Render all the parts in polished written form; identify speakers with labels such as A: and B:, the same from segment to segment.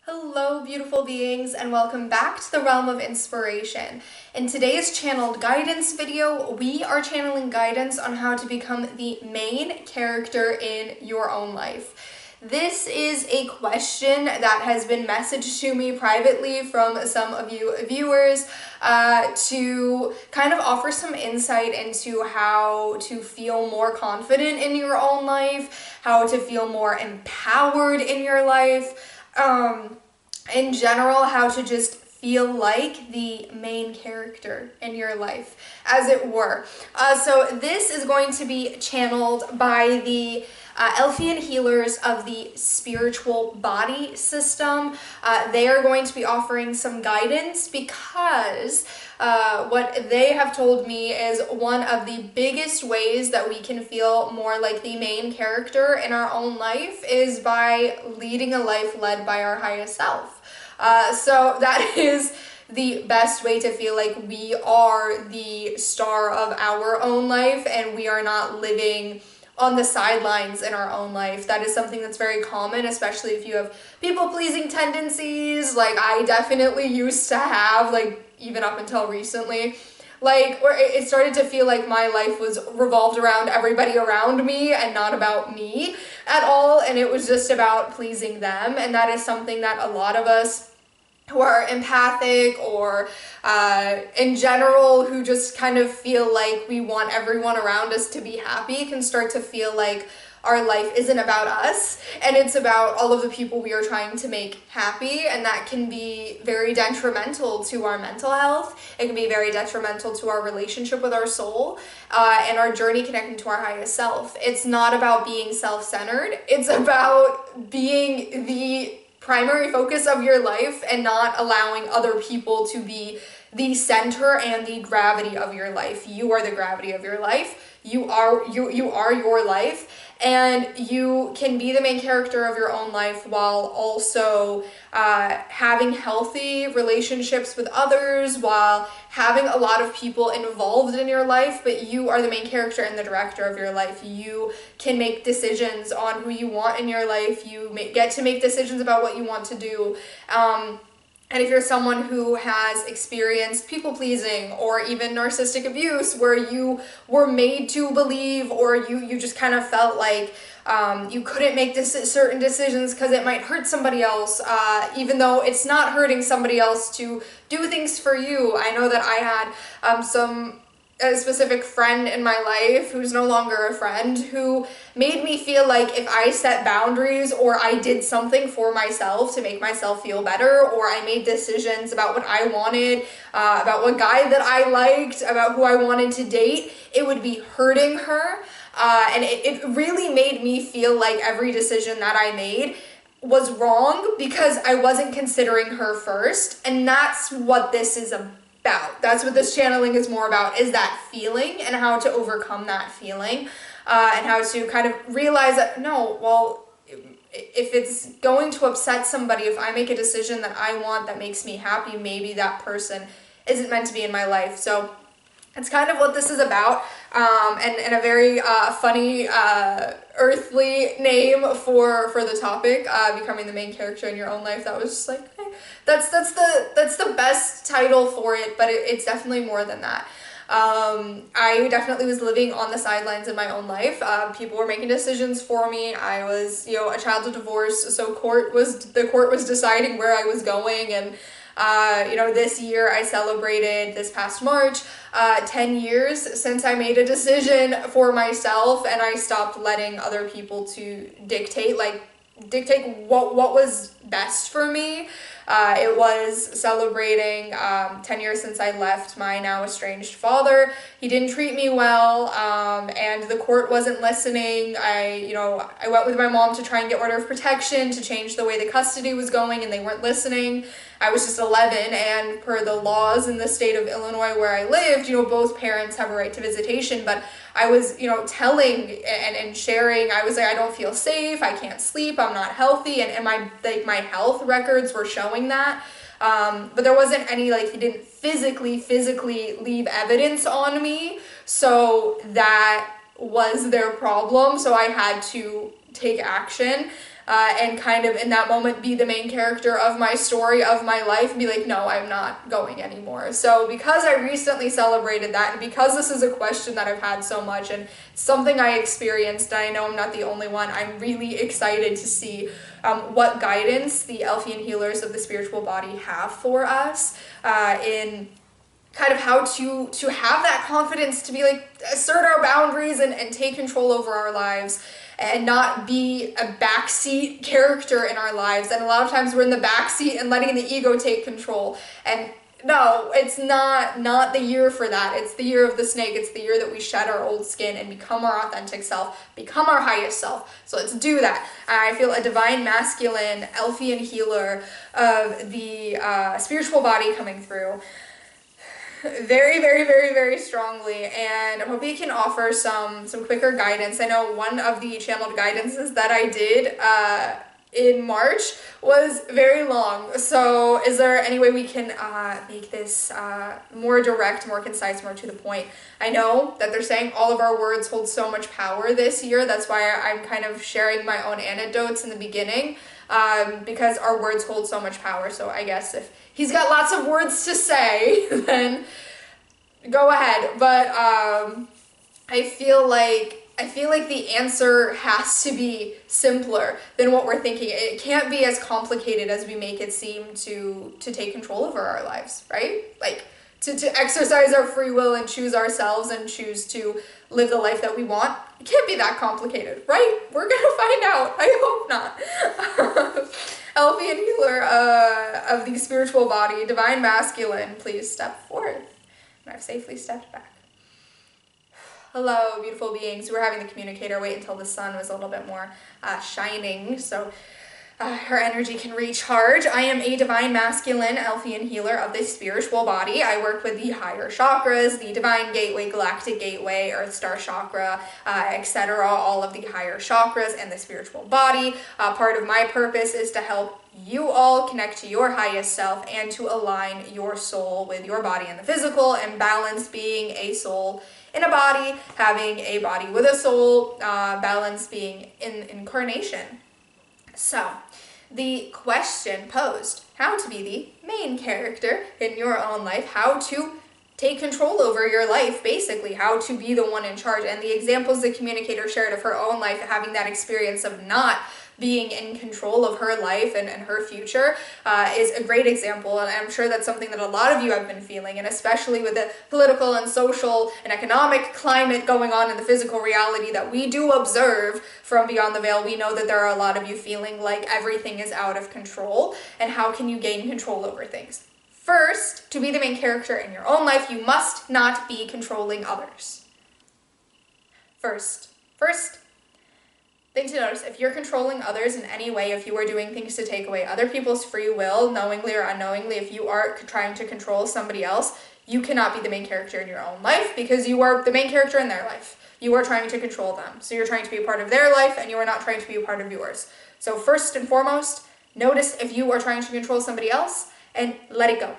A: Hello, beautiful beings, and welcome back to the Realm of Inspiration. In today's channeled guidance video, we are channeling guidance on how to become the main character in your own life. This is a question that has been messaged to me privately from some of you viewers to kind of offer some insight into how to feel more confident in your own life, how to feel more empowered in your life. In general, how to just feel like the main character in your life, as it were. So this is going to be channeled by the Elfian Healers of the spiritual body system. They are going to be offering some guidance because what they have told me is one of the biggest ways that we can feel more like the main character in our own life is by leading a life led by our highest self. So that is the best way to feel like we are the star of our own life and we are not living on the sidelines in our own life. That is something that's very common, especially if you have people-pleasing tendencies, like I definitely used to have, like even up until recently. Like, where it started to feel like my life was revolved around everybody around me and not about me at all, and it was just about pleasing them. And that is something that a lot of us who are empathic or in general who just kind of feel like we want everyone around us to be happy can start to feel like our life isn't about us and it's about all of the people we are trying to make happy, and that can be very detrimental to our mental health. It can be very detrimental to our relationship with our soul and our journey connecting to our highest self. It's not about being self-centered. It's about being the primary focus of your life and not allowing other people to be the center and the gravity of your life. You are the gravity of your life. You are your life, and you can be the main character of your own life while also having healthy relationships with others, while having a lot of people involved in your life, but you are the main character and the director of your life. You can make decisions on who you want in your life. You get to make decisions about what you want to do. And if you're someone who has experienced people-pleasing or even narcissistic abuse where you were made to believe, or you just kind of felt like you couldn't make certain decisions because it might hurt somebody else, even though it's not hurting somebody else to do things for you. I know that I had a specific friend in my life who's no longer a friend, who made me feel like if I set boundaries or I did something for myself to make myself feel better, or I made decisions about what I wanted, about what guy that I liked, about who I wanted to date, it would be hurting her. And it really made me feel like every decision that I made was wrong because I wasn't considering her first. And that's what this is about. That's what this channeling is more about, is that feeling and how to overcome that feeling, and how to kind of realize that, no, well, if it's going to upset somebody, if I make a decision that I want that makes me happy, maybe that person isn't meant to be in my life. So it's kind of what this is about, and a very funny, earthly name for the topic, becoming the main character in your own life. That was just like, hey, that's the best title for it, but it's definitely more than that. I definitely was living on the sidelines in my own life. People were making decisions for me. I was, a child of divorce, so the court was deciding where I was going, and this year I celebrated, this past March, 10 years since I made a decision for myself and I stopped letting other people to dictate what was best for me. It was celebrating 10 years since I left my now estranged father. He didn't treat me well, and the court wasn't listening. I went with my mom to try and get order of protection to change the way the custody was going, and they weren't listening. I was just 11, and per the laws in the state of Illinois where I lived, both parents have a right to visitation, but I was, telling and sharing. I was like, I don't feel safe, I can't sleep, I'm not healthy, and my health records were showing that. But there wasn't any, he didn't physically leave evidence on me, so that was their problem, so I had to take action. and kind of in that moment be the main character of my story, of my life, and be like, no, I'm not going anymore. So because I recently celebrated that, and because this is a question that I've had so much and something I experienced, and I know I'm not the only one, I'm really excited to see what guidance the Elfian Healers of the spiritual body have for us in kind of how to have that confidence to be like, assert our boundaries and take control over our lives and not be a backseat character in our lives. And a lot of times we're in the backseat and letting the ego take control. And no, it's not the year for that. It's the year of the snake. It's the year that we shed our old skin and become our authentic self, become our highest self. So let's do that. I feel a divine masculine Elfian healer of the spiritual body coming through very, very, very, very strongly, and I'm hoping it can offer some quicker guidance. I know one of the channeled guidances that I did in March was very long, so is there any way we can make this more direct, more concise, more to the point? I know that they're saying all of our words hold so much power this year. That's why I'm kind of sharing my own anecdotes in the beginning, because our words hold so much power. So I guess if he's got lots of words to say, then go ahead. But I feel like the answer has to be simpler than what we're thinking. It can't be as complicated as we make it seem to take control over our lives, right? Like to exercise our free will and choose ourselves and choose to live the life that we want. It can't be that complicated, right? We're gonna find out. I hope not. Elfian healer of the spiritual body, divine masculine, please step forth. And I've safely stepped back. Hello, beautiful beings. We're having the communicator wait until the sun was a little bit more shining, so her energy can recharge. I am a divine masculine Elfian healer of the spiritual body. I work with the higher chakras, the divine gateway, galactic gateway, earth star chakra, etc., all of the higher chakras and the spiritual body. Part of my purpose is to help you all connect to your highest self and to align your soul with your body and the physical, and balance being a soul in a body, having a body with a soul, balance being in incarnation. So, the question posed, how to be the main character in your own life, how to take control over your life, basically, how to be the one in charge. And the examples the communicator shared of her own life, having that experience of not being in control of her life and her future is a great example. And I'm sure that's something that a lot of you have been feeling, and especially with the political and social and economic climate going on in the physical reality that we do observe from beyond the veil, we know that there are a lot of you feeling like everything is out of control. And how can you gain control over things? First, to be the main character in your own life, you must not be controlling others. First thing to notice, if you're controlling others in any way, if you are doing things to take away other people's free will, knowingly or unknowingly, if you are trying to control somebody else, you cannot be the main character in your own life, because you are the main character in their life. You are trying to control them. So you're trying to be a part of their life, and you are not trying to be a part of yours. So first and foremost, notice if you are trying to control somebody else and let it go.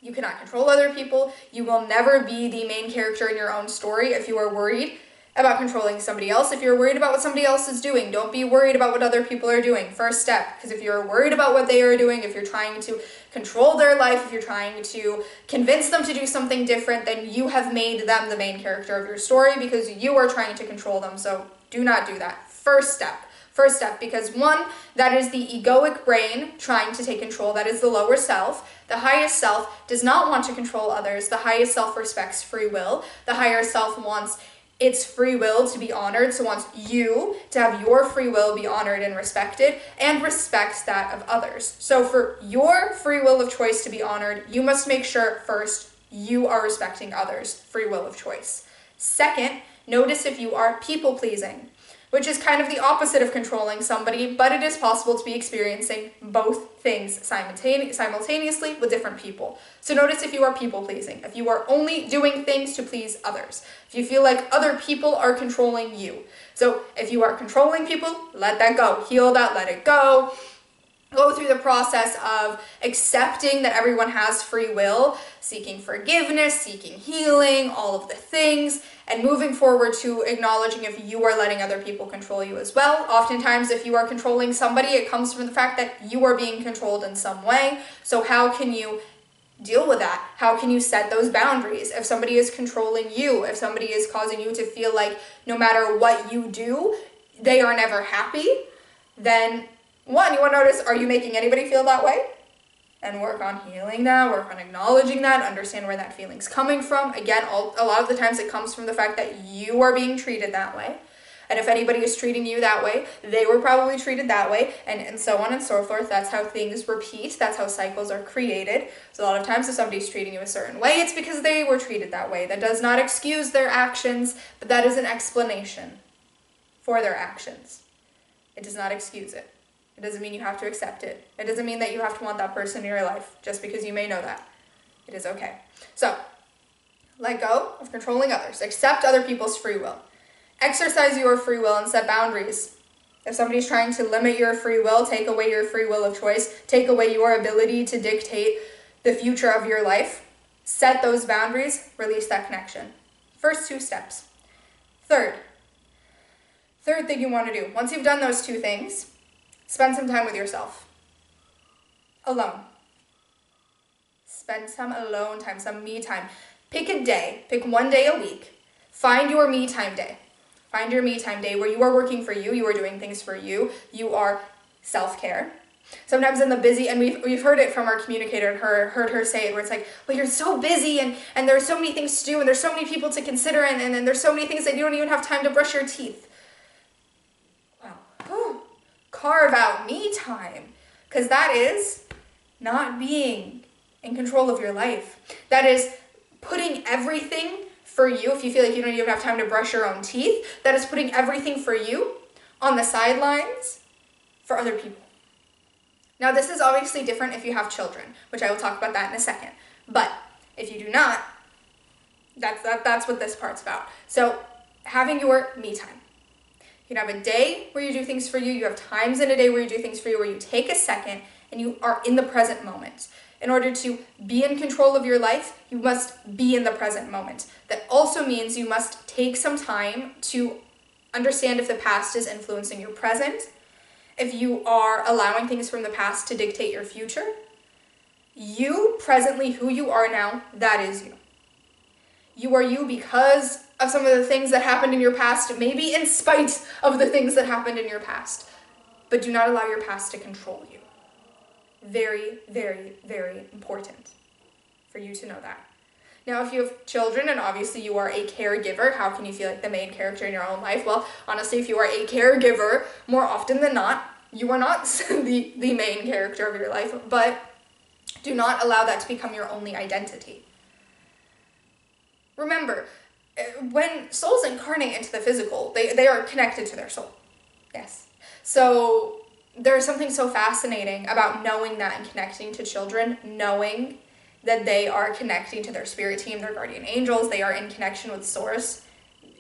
A: You cannot control other people. You will never be the main character in your own story if you are worried about controlling somebody else. If you're worried about what somebody else is doing, don't be worried about what other people are doing. First step, because if you're worried about what they are doing, if you're trying to control their life, if you're trying to convince them to do something different, then you have made them the main character of your story because you are trying to control them. So do not do that. First step, because one, that is the egoic brain trying to take control. That is the lower self. The highest self does not want to control others. The highest self respects free will. The higher self wants its free will to be honored, so wants you to have your free will be honored and respected, and respects that of others. So for your free will of choice to be honored, you must make sure first you are respecting others' free will of choice. Second, notice if you are people-pleasing, which is kind of the opposite of controlling somebody, but it is possible to be experiencing both things simultaneously with different people. So notice if you are people-pleasing, if you are only doing things to please others, if you feel like other people are controlling you. So if you are controlling people, let that go. Heal that, let it go. Go through the process of accepting that everyone has free will, seeking forgiveness, seeking healing, all of the things, and moving forward to acknowledging if you are letting other people control you as well. Oftentimes, if you are controlling somebody, it comes from the fact that you are being controlled in some way. So how can you deal with that? How can you set those boundaries? If somebody is controlling you, if somebody is causing you to feel like no matter what you do, they are never happy, then one, you want to notice, are you making anybody feel that way? And work on healing that, work on acknowledging that, understand where that feeling's coming from. Again, a lot of the times it comes from the fact that you are being treated that way. And if anybody is treating you that way, they were probably treated that way, and so on and so forth. That's how things repeat. That's how cycles are created. So a lot of times if somebody's treating you a certain way, it's because they were treated that way. That does not excuse their actions, but that is an explanation for their actions. It does not excuse it. It doesn't mean you have to accept it. It doesn't mean that you have to want that person in your life just because you may know that. It is okay. So, let go of controlling others. Accept other people's free will. Exercise your free will and set boundaries. If somebody's trying to limit your free will, take away your free will of choice, take away your ability to dictate the future of your life, set those boundaries, release that connection. First 2 steps. Third thing you want to do, once you've done those 2 things, spend some time with yourself. Alone. Spend some alone time, some me time. Pick a day, pick 1 day a week. Find your me time day. Find your me time day where you are working for you, you are doing things for you, you are self-care. Sometimes in the busy, and we've heard it from our communicator, and heard her say it, where it's like, well, you're so busy, and there are so many things to do, and there's so many people to consider, and there's so many things that you don't even have time to brush your teeth. Wow. Carve out me time, because that is not being in control of your life. That is putting everything for you. If you feel like you don't even have time to brush your own teeth, that is putting everything for you on the sidelines for other people. Now, this is obviously different if you have children, which I will talk about that in a second. But if you do not, that's what this part's about. So having your me time. You can have a day where you do things for you. You have times in a day where you do things for you, where you take a second and you are in the present moment. In order to be in control of your life, you must be in the present moment. That also means you must take some time to understand if the past is influencing your present, if you are allowing things from the past to dictate your future. You, presently, who you are now, that is you. You are you because of some of the things that happened in your past, maybe in spite of the things that happened in your past. But do not allow your past to control you. Very, very, very important for you to know that. Now, if you have children and obviously you are a caregiver, how can you feel like the main character in your own life? Well, honestly, if you are a caregiver, more often than not, you are not the main character of your life, but do not allow that to become your only identity. Remember, when souls incarnate into the physical, they are connected to their soul. Yes. So there's something so fascinating about knowing that and connecting to children, knowing that they are connecting to their spirit team, their guardian angels, they are in connection with Source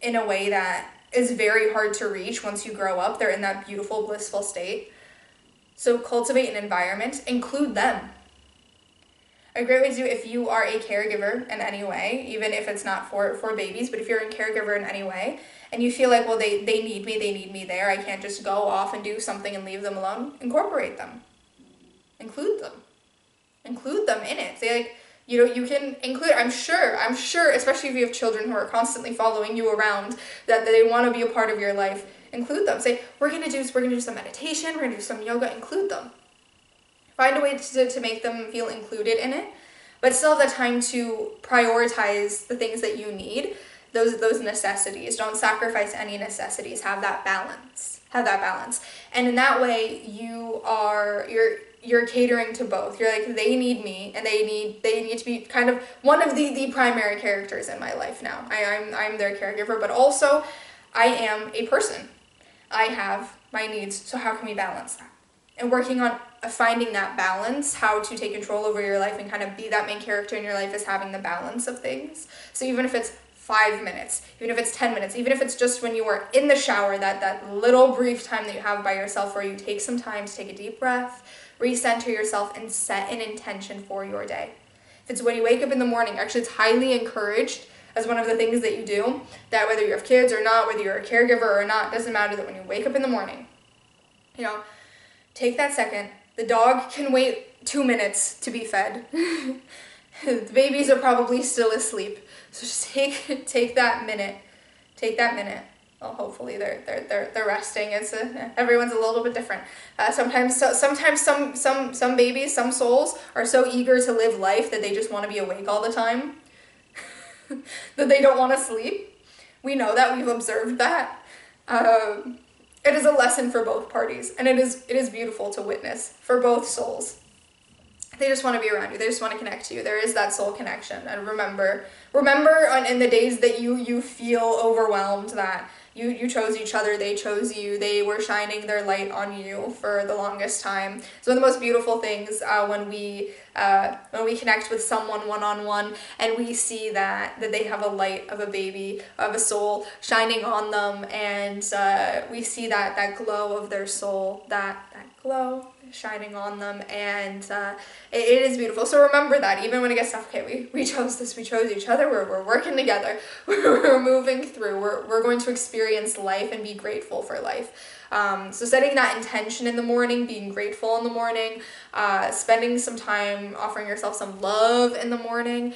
A: in a way that is very hard to reach once you grow up. They're in that beautiful, blissful state. So cultivate an environment, include them. A great way to do it if you are a caregiver in any way, even if it's not for babies, but if you're a caregiver in any way, and you feel like, well, they need me there, I can't just go off and do something and leave them alone, incorporate them. Include them. Include them in it. Say, like, you can include, I'm sure, especially if you have children who are constantly following you around, that they want to be a part of your life, include them. Say, we're going to do some meditation, we're going to do some yoga, include them. Find a way to make them feel included in it, but still have the time to prioritize the things that you need, those necessities. Don't sacrifice any necessities. Have that balance. And in that way, you're catering to both. You're like, they need me, and they need to be kind of one of the primary characters in my life now. I'm their caregiver, but also I am a person. I have my needs, so how can we balance that? And working on finding that balance, how to take control over your life and kind of be that main character in your life, is having the balance of things. So even if it's 5 minutes, even if it's 10 minutes, even if it's just when you are in the shower, that little brief time that you have by yourself where you take some time to take a deep breath, recenter yourself, and set an intention for your day. If it's when you wake up in the morning, actually it's highly encouraged as one of the things that you do, that whether you have kids or not, whether you're a caregiver or not, doesn't matter, that when you wake up in the morning, you know, take that second. The dog can wait 2 minutes to be fed. The babies are probably still asleep. So just take that minute. Take that minute. Well, hopefully they're resting. It's everyone's a little bit different. Sometimes some babies, some souls are so eager to live life that they just want to be awake all the time, that they don't want to sleep. We know that, we've observed that. It is a lesson for both parties, and it is beautiful to witness for both souls. They just want to be around you. They just want to connect to you. There is that soul connection. And remember in the days that you feel overwhelmed, that you chose each other, they chose you, they were shining their light on you for the longest time. It's one of the most beautiful things when we connect with someone one-on-one, and we see that they have a light of a baby, of a soul shining on them, and we see that glow of their soul, that glow shining on them, and it is beautiful. So remember that even when it gets tough, okay, we chose this, we chose each other, we're working together, we're moving through, we're going to experience life and be grateful for life. So setting that intention in the morning, being grateful in the morning, spending some time offering yourself some love in the morning,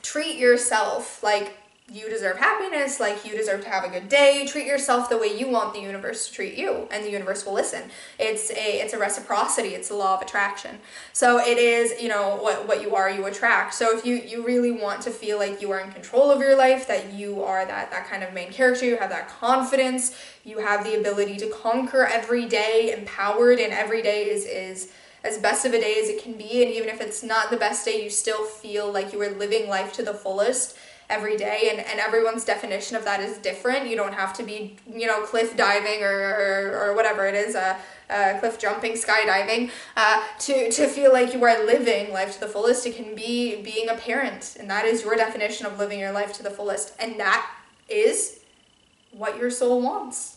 A: treat yourself like you deserve happiness, like you deserve to have a good day. Treat yourself the way you want the universe to treat you, and the universe will listen. It's a reciprocity. It's a law of attraction. So it is, you know, what you are, you attract. So if you really want to feel like you are in control of your life, that you are that kind of main character, you have that confidence, you have the ability to conquer every day, empowered, and every day is as best of a day as it can be. And even if it's not the best day, you still feel like you are living life to the fullest every day, and everyone's definition of that is different. You don't have to be, you know, cliff diving or whatever it is, cliff jumping, skydiving, to feel like you are living life to the fullest. It can be being a parent, and that is your definition of living your life to the fullest, and that is what your soul wants.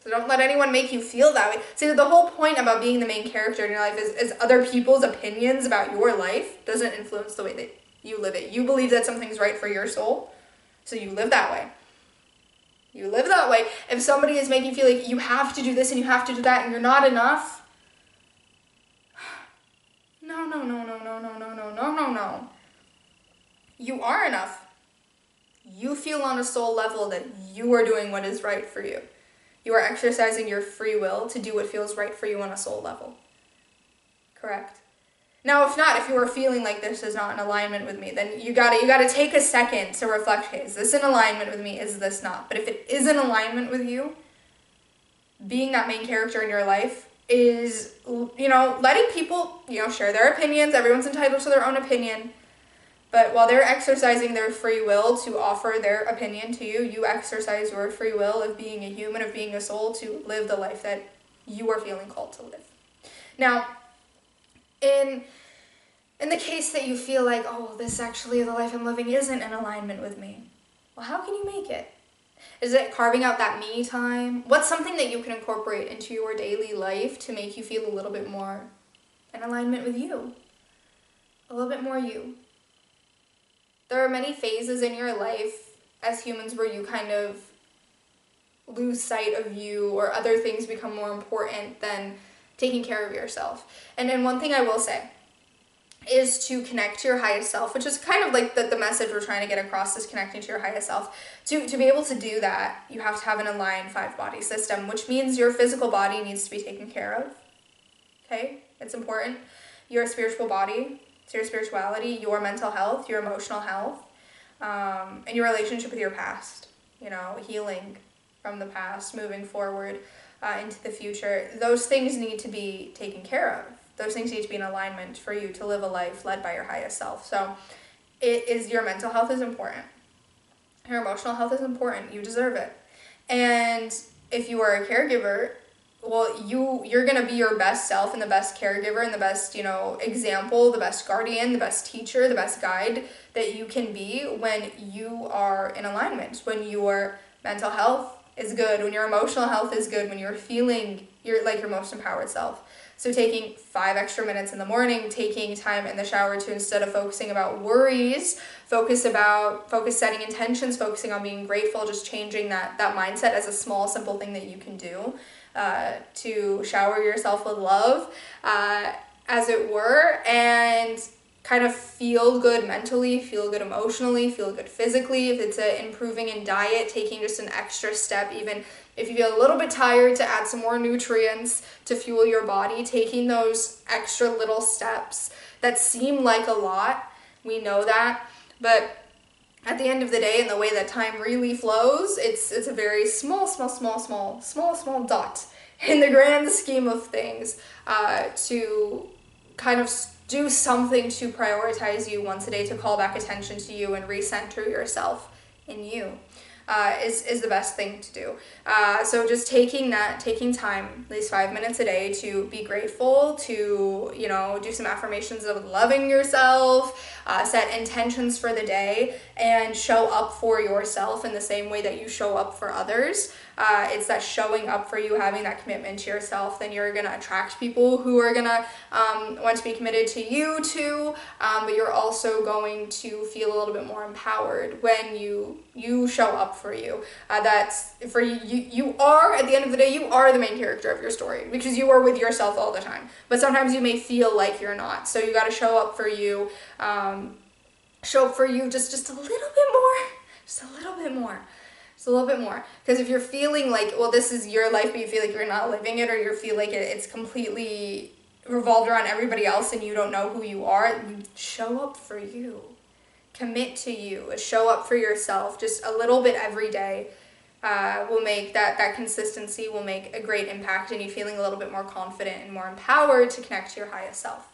A: So don't let anyone make you feel that way. See, the whole point about being the main character in your life is other people's opinions about your life doesn't influence the way that you live it. You believe that something's right for your soul, so you live that way. You live that way. If somebody is making you feel like you have to do this and you have to do that and you're not enough, no. You are enough. You feel on a soul level that you are doing what is right for you. You are exercising your free will to do what feels right for you on a soul level. Correct? Now, if not, if you are feeling like this is not in alignment with me, then you gotta take a second to reflect, okay, is this in alignment with me? Is this not? But if it is in alignment with you, being that main character in your life is, you know, letting people, you know, share their opinions. Everyone's entitled to their own opinion. But while they're exercising their free will to offer their opinion to you, you exercise your free will of being a human, of being a soul, to live the life that you are feeling called to live. Now, in the case that you feel like, oh, this actually, the life I'm living isn't in alignment with me, well, how can you make it? Is it carving out that me time? What's something that you can incorporate into your daily life to make you feel a little bit more in alignment with you? A little bit more you. There are many phases in your life as humans where you kind of lose sight of you, or other things become more important than taking care of yourself. And then one thing I will say is to connect to your highest self, which is kind of like the message we're trying to get across, is connecting to your highest self. To be able to do that, you have to have an aligned 5-body system, which means your physical body needs to be taken care of. Okay? It's important. Your spiritual body, so your spirituality, your mental health, your emotional health, and your relationship with your past. You know, healing from the past, moving forward into the future. Those things need to be taken care of. Those things need to be in alignment for you to live a life led by your highest self. So your mental health is important. Your emotional health is important. You deserve it. And if you are a caregiver, well, you're going to be your best self and the best caregiver and the best, you know, example, the best guardian, the best teacher, the best guide that you can be when you are in alignment, when your mental health, is good, when your emotional health is good, when you're feeling your most empowered self. So taking 5 extra minutes in the morning, taking time in the shower to, instead of focusing about worries, focus setting intentions, focusing on being grateful, just changing that mindset as a small, simple thing that you can do to shower yourself with love, as it were, and kind of feel good mentally, feel good emotionally, feel good physically. If it's improving in diet, taking just an extra step, even if you feel a little bit tired, to add some more nutrients to fuel your body, taking those extra little steps that seem like a lot, we know that, but at the end of the day, and the way that time really flows, it's a very small dot in the grand scheme of things, to kind of do something to prioritize you once a day, to call back attention to you and recenter yourself in you, is the best thing to do. So just taking time, at least 5 minutes a day, to be grateful, to, do some affirmations of loving yourself, set intentions for the day, and show up for yourself in the same way that you show up for others. It's that showing up for you, having that commitment to yourself. Then you're gonna attract people who are gonna want to be committed to you too, but you're also going to feel a little bit more empowered when you show up for you. That's for you. You are, at the end of the day, you are the main character of your story, because you are with yourself all the time. But sometimes you may feel like you're not. So you got to show up for you. Show up for you just a little bit more. Just a little bit more. Just a little bit more. Because if you're feeling like, well, this is your life, but you feel like you're not living it, or you feel like it's completely revolved around everybody else and you don't know who you are, show up for you. Commit to you. Show up for yourself. Just a little bit every day will make that consistency will make a great impact, and you feeling a little bit more confident and more empowered to connect to your highest self.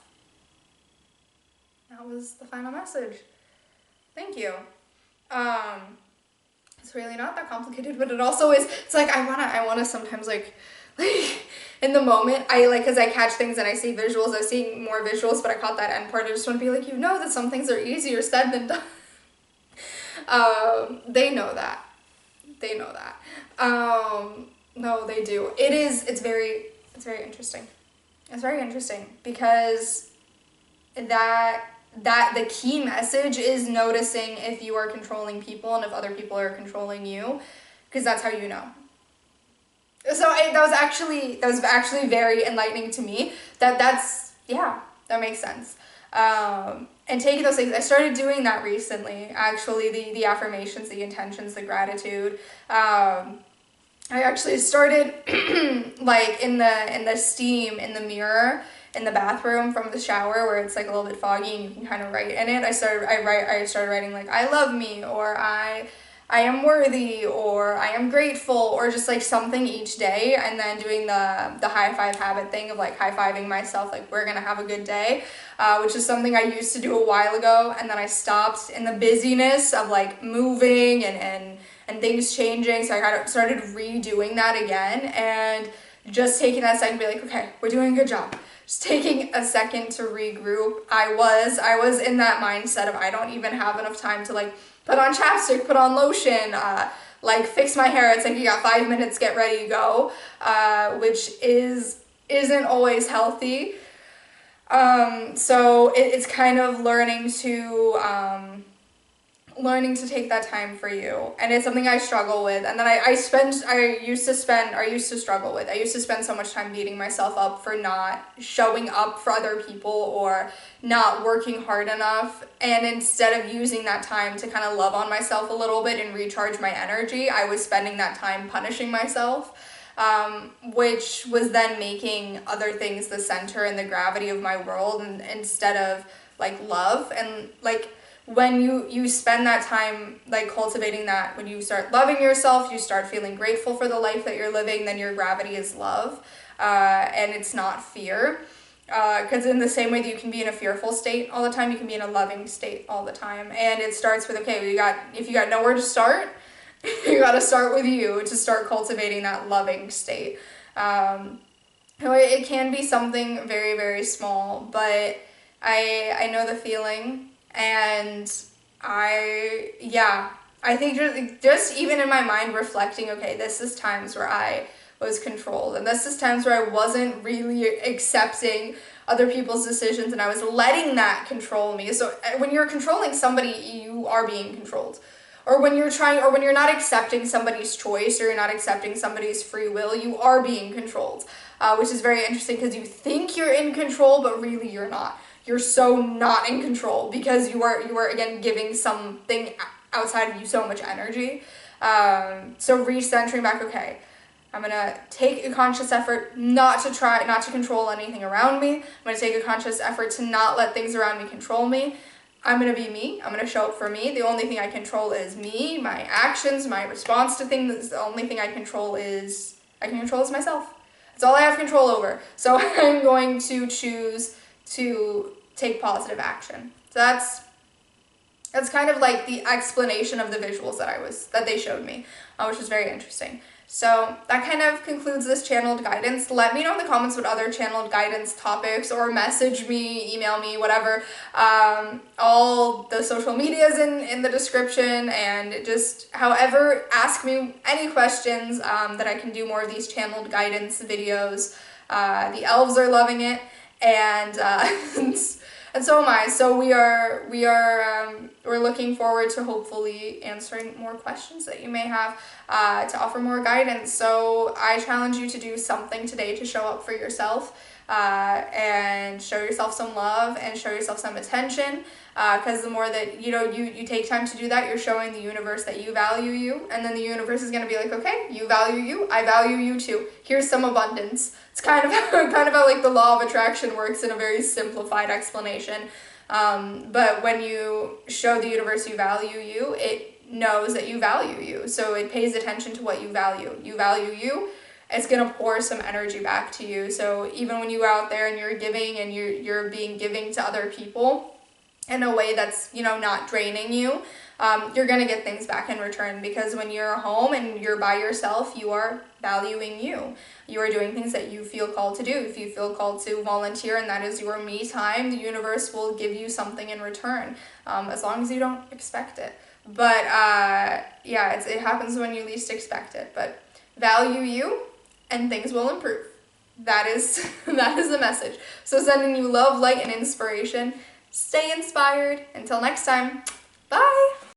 A: That was the final message. Thank you. It's really not that complicated, but it also is. It's like I wanna sometimes like in the moment, because I catch things and I see visuals. I was seeing more visuals, but I caught that end part. I just want to be like, that some things are easier said than done. They know that. They know that. No, they do. It's very interesting. It's very interesting, because that the key message is noticing if you are controlling people and if other people are controlling you, because that's how you know. So that was actually very enlightening to me. That makes sense. And taking those things, I started doing that recently. Actually, the affirmations, the intentions, the gratitude. I actually started like in the steam in the mirror in the bathroom from the shower, where it's like a little bit foggy and you can kind of write in it. I started writing like, I love me, or I am worthy, or I am grateful, or just like something each day, and then doing the high five habit thing of like high-fiving myself, like we're gonna have a good day, which is something I used to do a while ago, and then I stopped in the busyness of like moving and things changing, so I kind of started redoing that again, and just taking that second to be like, okay, we're doing a good job. Just taking a second to regroup. I was in that mindset of I don't even have enough time to like put on chapstick, put on lotion, like fix my hair. It's like you got 5 minutes, get ready, go, which isn't always healthy. So it's kind of learning to take that time for you, and it's something I struggle with, and then I used to struggle with. I used to spend so much time beating myself up for not showing up for other people or not working hard enough, and instead of using that time to kind of love on myself a little bit and recharge my energy, I was spending that time punishing myself, which was then making other things the center and the gravity of my world, and instead of like love. And like when you spend that time like cultivating that, when you start loving yourself, you start feeling grateful for the life that you're living, then your gravity is love, and it's not fear. Because in the same way that you can be in a fearful state all the time, you can be in a loving state all the time. And it starts with, okay, if you got nowhere to start, you got to start with you to start cultivating that loving state. It can be something very, very small, but I know the feeling, and I think just even in my mind reflecting, okay, this is times where I was controlled, and this is times where I wasn't really accepting other people's decisions, and I was letting that control me. So when you're controlling somebody, you are being controlled. Or when you're not accepting somebody's choice, or you're not accepting somebody's free will, you are being controlled, which is very interesting because you think you're in control, but really you're not. You're so not in control because you are again giving something outside of you so much energy. So recentering back, okay, I'm gonna take a conscious effort not to control anything around me. I'm gonna take a conscious effort to not let things around me control me. I'm gonna be me. I'm gonna show up for me. The only thing I control is me, my actions, my response to things. The only thing I can control is myself. That's all I have control over. So I'm going to choose to take positive action. So that's kind of like the explanation of the visuals that they showed me, which was very interesting. So that kind of concludes this channeled guidance. Let me know in the comments what other channeled guidance topics, or message me, email me, whatever. All the social medias in the description, and just however, ask me any questions that I can do more of these channeled guidance videos. The elves are loving it, and and so am I. So we're looking forward to hopefully answering more questions that you may have, to offer more guidance. So I challenge you to do something today to show up for yourself, and show yourself some love and show yourself some attention, because the more that you take time to do that, you're showing the universe that you value you, and then the universe is going to be like, okay, you value you, I value you too, here's some abundance. It's kind of how like the law of attraction works in a very simplified explanation. But when you show the universe you value you, it knows that you value you, so it pays attention to what you value. You value you, it's gonna pour some energy back to you. So even when you go out there and you're giving, and you're being giving to other people in a way that's not draining you, you're gonna get things back in return, because when you're home and you're by yourself, you are valuing you. You are doing things that you feel called to do. If you feel called to volunteer and that is your me time, the universe will give you something in return, as long as you don't expect it. But yeah, it happens when you least expect it. But value you, and things will improve. That is the message. So sending you love, light, and inspiration. Stay inspired. Until next time, bye!